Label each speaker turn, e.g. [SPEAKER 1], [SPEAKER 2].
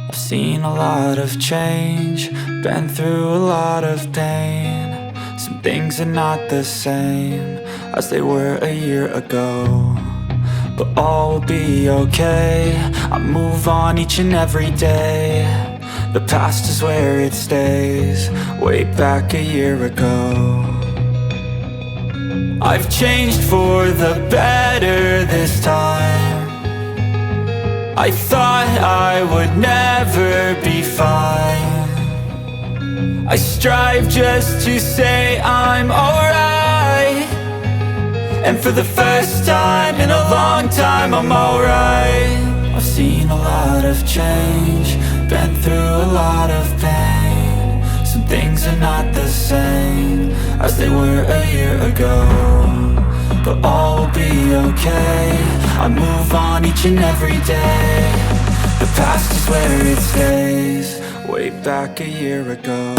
[SPEAKER 1] I've seen a lot of change, been through a lot of pain. Some things are not the same as they were a year ago, but all will be okay. I move on each and every day. The past is where it stays, way back a year ago. I've changed for the better this time. I thought I would never be fine. I strive just to say I'm alright, and for the first time in a long time I'm alright. I've seen a lot of change, been through a lot of pain. Some things are not the same as they were a year ago, but all will be okay. I move on each and every day. The past is where it stays, way back a year ago.